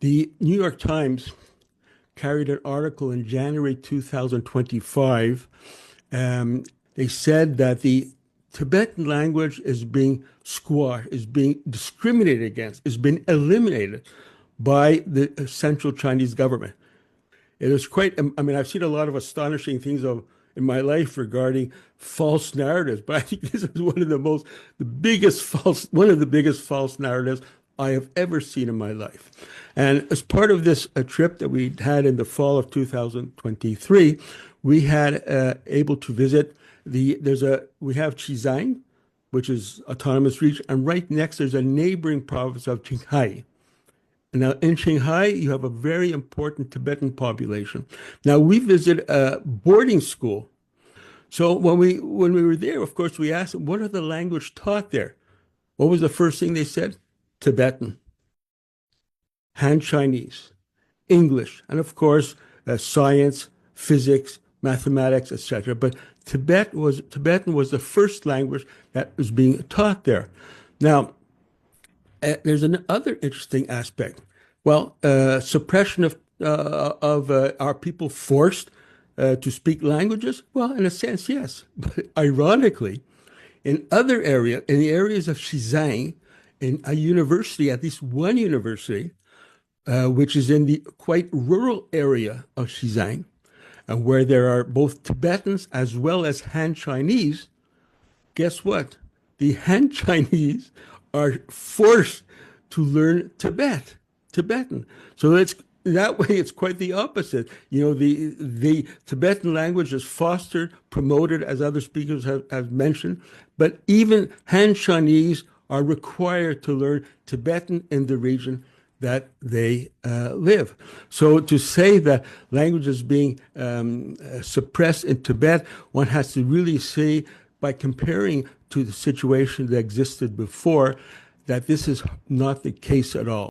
The New York Times carried an article in January 2025. They said that the Tibetan language is being squashed, is being discriminated against, is being eliminated by the central Chinese government. It is quite, I mean, I've seen a lot of astonishing things in my life regarding false narratives, but I think this is one of the biggest false narratives I have ever seen in my life. And as part of this trip that we had in the fall of 2023, we had able to visit we have Xizang, which is autonomous region, and right next there's a neighboring province of Qinghai. Now, in Shanghai, you have a very important Tibetan population. Now, we visited a boarding school. So when we were there, of course, we asked them, what are the language taught there? What was the first thing they said? Tibetan, Han Chinese, English, and of course, science, physics, mathematics, etc. But Tibetan was the first language that was being taught there. Now, there's another interesting aspect. Well, suppression of are people forced to speak languages? Well, in a sense, yes. But ironically, in the areas of Xizang, in a university, at least one university, which is in the quite rural area of Xizang, where there are both Tibetans as well as Han Chinese, guess what? The Han Chinese are forced to learn Tibetan. So it's quite the opposite. You know, the Tibetan language is fostered, promoted, as other speakers have mentioned, but even Han Chinese are required to learn Tibetan in the region that they live. So to say that language is being suppressed in Tibet, one has to really say, by comparing to the situation that existed before, that this is not the case at all.